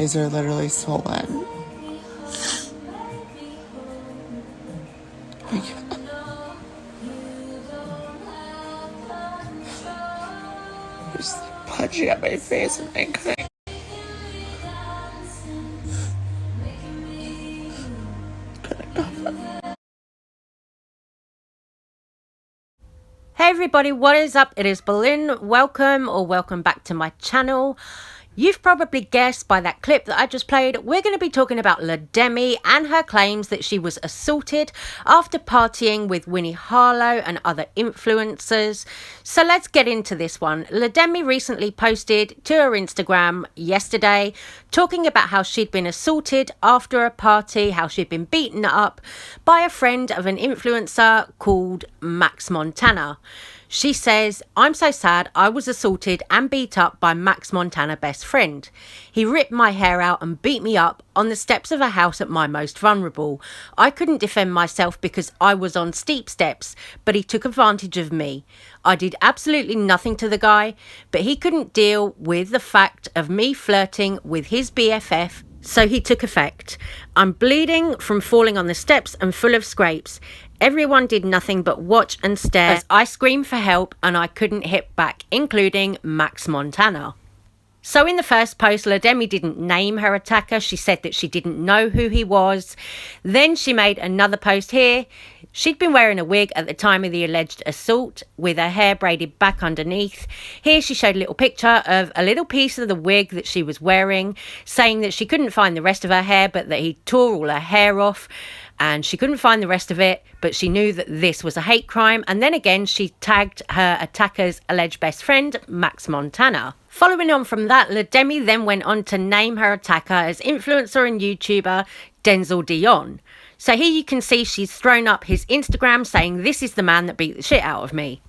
eyes are literally swollen. Just punching at my face and I couldn't. Hey everybody, what is up? It is Balloon. Welcome back to my channel. You've probably guessed by that clip that I just played, we're going to be talking about Demi and her claims that she was assaulted after partying with Winnie Harlow and other influencers. So let's get into this one. Demi recently posted to her Instagram yesterday talking about how she'd been assaulted after a party, how she'd been beaten up by a friend of an influencer called Max Montana. She says, "I'm so sad. I was assaulted and beat up by Max Montana best friend. He ripped my hair out and beat me up on the steps of a house at my most vulnerable. I couldn't defend myself because I was on steep steps, but he took advantage of me. I did absolutely nothing to the guy, but he couldn't deal with the fact of me flirting with his BFF. So he took effect. I'm bleeding from falling on the steps and full of scrapes. Everyone did nothing but watch and stare as I screamed for help and I couldn't hit back, including Max Montana." So in the first post, Demi didn't name her attacker. She said that she didn't know who he was. Then she made another post here. She'd been wearing a wig at the time of the alleged assault with her hair braided back underneath. Here she showed a little picture of a little piece of the wig that she was wearing, saying that she couldn't find the rest of her hair, but that he tore all her hair off. And she couldn't find the rest of it, but she knew that this was a hate crime. And then again, she tagged her attacker's alleged best friend, Max Montana. Following on from that, Demi then went on to name her attacker as influencer and YouTuber Denzel Dion. So here you can see she's thrown up his Instagram saying, "This is the man that beat the shit out of me."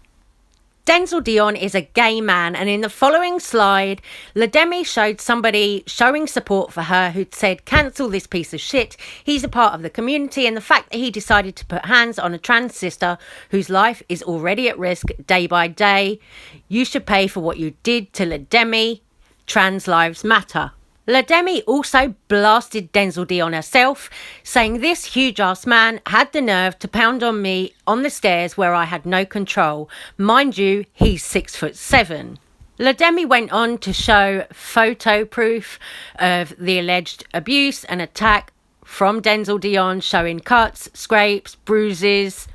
Denzel Dion is a gay man, and in the following slide, Demi showed somebody showing support for her who'd said, "Cancel this piece of shit. He's a part of the community, and the fact that he decided to put hands on a trans sister whose life is already at risk day by day, you should pay for what you did to Demi. Trans lives matter." Demi also blasted Denzel Dion herself, saying, "This huge-ass man had the nerve to pound on me on the stairs where I had no control. Mind you, he's 6'7". Demi went on to show photo proof of the alleged abuse and attack from Denzel Dion, showing cuts, scrapes, bruises.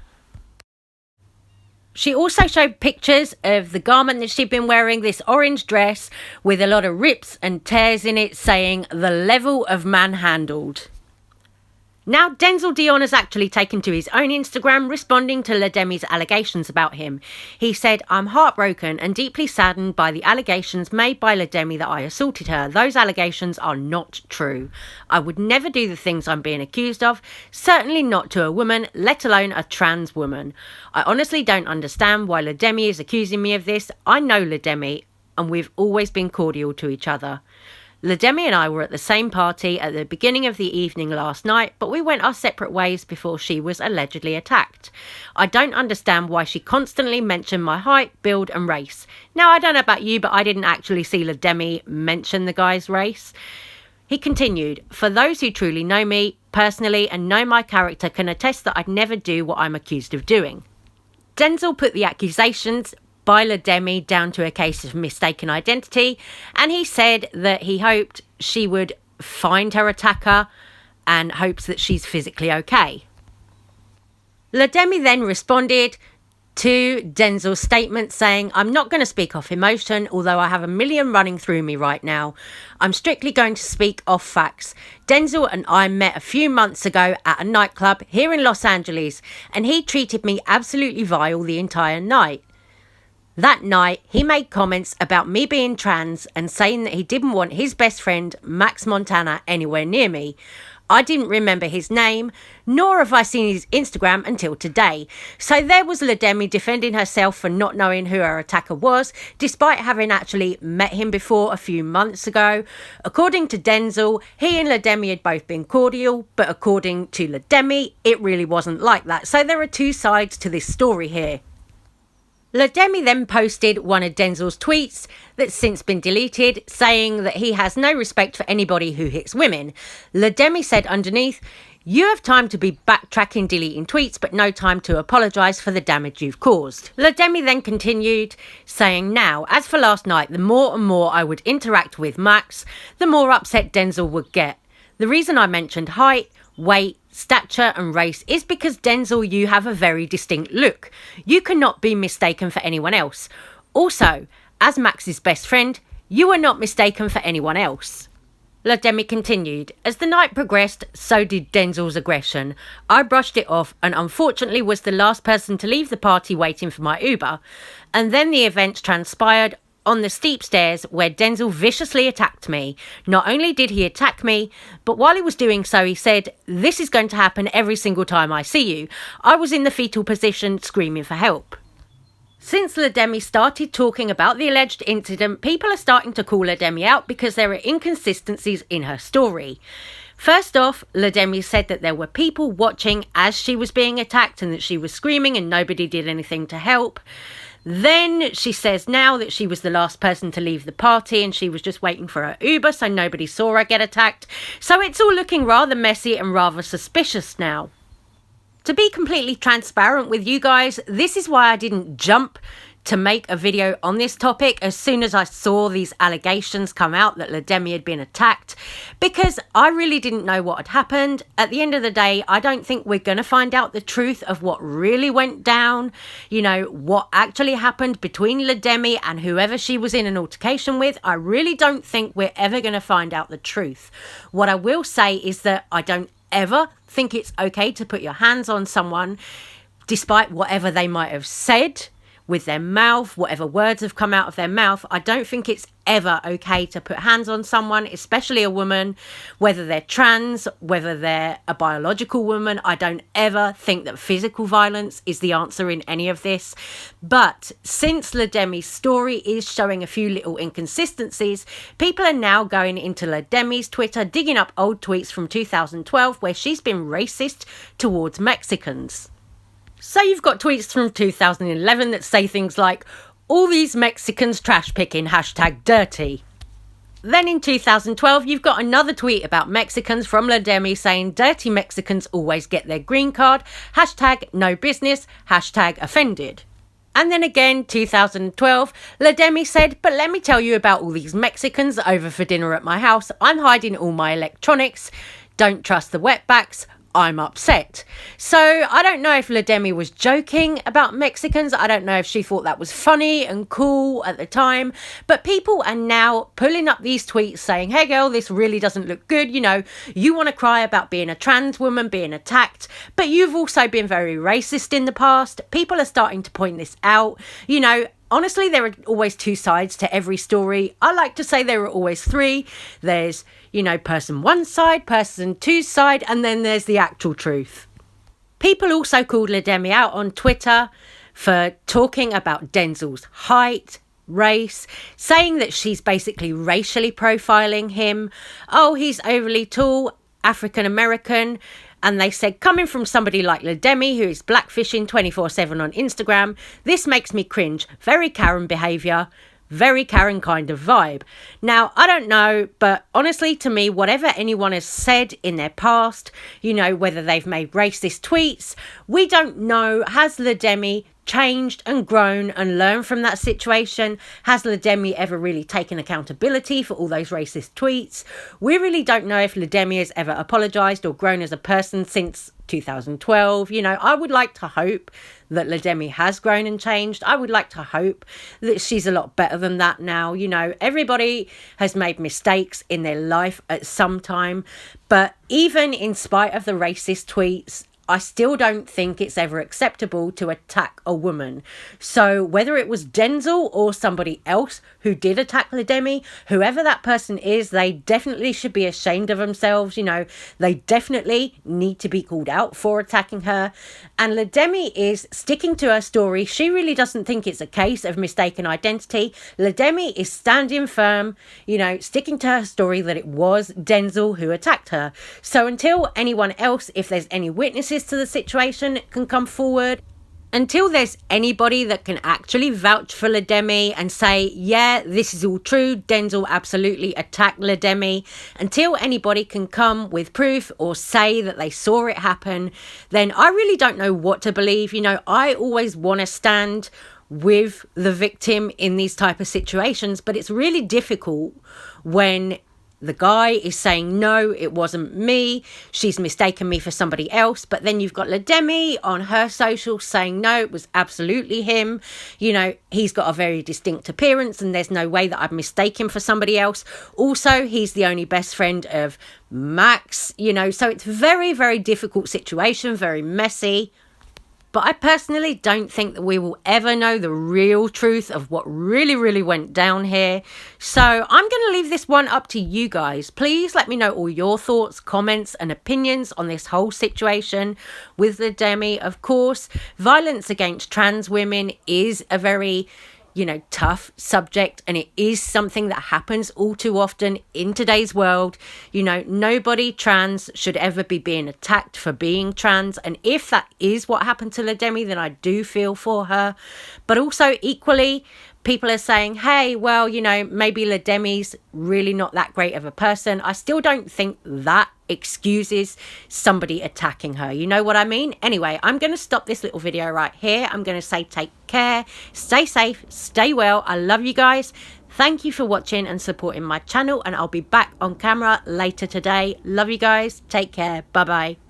She also showed pictures of the garment that she'd been wearing, this orange dress with a lot of rips and tears in it, saying the level of manhandled. Now, Denzel Dion has actually taken to his own Instagram responding to Demi's allegations about him. He said, "I'm heartbroken and deeply saddened by the allegations made by Demi that I assaulted her. Those allegations are not true. I would never do the things I'm being accused of, certainly not to a woman, let alone a trans woman. I honestly don't understand why Demi is accusing me of this. I know Demi, and we've always been cordial to each other. Demi and I were at the same party at the beginning of the evening last night, but we went our separate ways before she was allegedly attacked. I don't understand why she constantly mentioned my height, build and race." Now, I don't know about you, but I didn't actually see Demi mention the guy's race. He continued, "For those who truly know me personally and know my character can attest that I'd never do what I'm accused of doing." Denzel put the accusations by Demi down to a case of mistaken identity, and he said that he hoped she would find her attacker and hopes that she's physically okay. Demi then responded to Denzel's statement saying, "I'm not going to speak off emotion, although I have a million running through me right now. I'm strictly going to speak off facts. Denzel and I met a few months ago at a nightclub here in Los Angeles, and he treated me absolutely vile the entire night. That night, he made comments about me being trans and saying that he didn't want his best friend, Max Montana, anywhere near me. I didn't remember his name, nor have I seen his Instagram until today." So there was Demi defending herself for not knowing who her attacker was, despite having actually met him before a few months ago. According to Denzel, he and Demi had both been cordial, but according to Demi, it really wasn't like that. So there are two sides to this story here. Lademi then posted one of Denzel's tweets that's since been deleted, saying that he has no respect for anybody who hits women. Lademi said underneath, "You have time to be backtracking, deleting tweets, but no time to apologise for the damage you've caused." Lademi then continued, saying, "Now, as for last night, the more and more I would interact with Max, the more upset Denzel would get. The reason I mentioned height, weight, stature and race is because Denzel, you have a very distinct look. You cannot be mistaken for anyone else. Also, as Max's best friend, you are not mistaken for anyone else." Lademi continued, "As the night progressed, so did Denzel's aggression. I brushed it off and unfortunately was the last person to leave the party waiting for my Uber. And then the events transpired on the steep stairs where Denzel viciously attacked me. Not only did he attack me, but while he was doing so, he said, 'This is going to happen every single time I see you.' I was in the fetal position screaming for help." Since Lademi started talking about the alleged incident, people are starting to call Lademi out because there are inconsistencies in her story. First off, Lademi said that there were people watching as she was being attacked and that she was screaming and nobody did anything to help. Then she says now that she was the last person to leave the party and she was just waiting for her Uber, so nobody saw her get attacked. So it's all looking rather messy and rather suspicious now. To be completely transparent with you guys, this is why I didn't jump to make a video on this topic as soon as I saw these allegations come out that Lademi had been attacked, because I really didn't know what had happened. At the end of the day, I don't think we're going to find out the truth of what really went down, you know, what actually happened between Lademi and whoever she was in an altercation with. I really don't think we're ever going to find out the truth. What I will say is that I don't ever think it's okay to put your hands on someone despite whatever they might have said with their mouth, whatever words have come out of their mouth. I don't think it's ever okay to put hands on someone, especially a woman, whether they're trans, whether they're a biological woman. I don't ever think that physical violence is the answer in any of this. But since Lademi's story is showing a few little inconsistencies, people are now going into Lademi's Twitter, digging up old tweets from 2012 where she's been racist towards Mexicans. So you've got tweets from 2011 that say things like, "All these Mexicans trash picking, #dirty." Then in 2012, you've got another tweet about Mexicans from Lademi saying, "Dirty Mexicans always get their green card, #no business, #offended." And then again, 2012, Lademi said, "But let me tell you about all these Mexicans over for dinner at my house. I'm hiding all my electronics. Don't trust the wetbacks. I'm upset." So I don't know if Lademi was joking about Mexicans. I don't know if she thought that was funny and cool at the time. But people are now pulling up these tweets saying, "Hey girl, this really doesn't look good. You know, you want to cry about being a trans woman being attacked, but you've also been very racist in the past." People are starting to point this out. You know, honestly, there are always two sides to every story. I like to say there are always three. There's, you know, person one side, person two side, and then there's the actual truth. People also called Lademi out on Twitter for talking about Denzel's height, race, saying that she's basically racially profiling him. Oh, he's overly tall, African American. And they said, coming from somebody like Lademi, who is blackfishing 24/7 on Instagram, this makes me cringe. Very Karen behaviour. Very Karen kind of vibe. Now, I don't know, but honestly, to me, whatever anyone has said in their past, you know, whether they've made racist tweets, we don't know. Has Lademi changed and grown and learned from that situation? Has Lademi ever really taken accountability for all those racist tweets? We really don't know if Lademi has ever apologised or grown as a person since 2012. You know, I would like to hope that Lademi has grown and changed. I would like to hope that she's a lot better than that now. You know, everybody has made mistakes in their life at some time, but even in spite of the racist tweets, I still don't think it's ever acceptable to attack a woman. So whether it was Denzel or somebody else who did attack Lademi, whoever that person is, they definitely should be ashamed of themselves. You know, they definitely need to be called out for attacking her. And Lademi is sticking to her story. She really doesn't think it's a case of mistaken identity. Lademi is standing firm, you know, sticking to her story that it was Denzel who attacked her. So until anyone else, if there's any witnesses to the situation, can come forward, Until there's anybody that can actually vouch for Lademi and say, yeah, this is all true, Denzel absolutely attacked Lademi, until anybody can come with proof or say that they saw it happen, then I really don't know what to believe. You know, I always want to stand with the victim in these type of situations, but it's really difficult when the guy is saying, no, it wasn't me, she's mistaken me for somebody else. But then you've got Lademi on her socials saying, no, it was absolutely him. You know, he's got a very distinct appearance and there's no way that I'd mistake him for somebody else. Also, he's the only best friend of Max, you know, so it's very, very difficult situation, very messy. But I personally don't think that we will ever know the real truth of what really went down here. So I'm going to leave this one up to you guys. Please let me know all your thoughts, comments and opinions on this whole situation with the Demi. Of course, violence against trans women is a very, you know, tough subject, and it is something that happens all too often in today's world. You know, nobody trans should ever be being attacked for being trans, and if that is what happened to Lademi, then I do feel for her. But also equally, people are saying, hey, well, you know, maybe Lademi's really not that great of a person. I still don't think that excuses somebody attacking her. You know what I mean? Anyway, I'm going to stop this little video right here. I'm going to say take care, stay safe, stay well. I love you guys. Thank you for watching and supporting my channel, and I'll be back on camera later today. Love you guys. Take care. Bye-bye.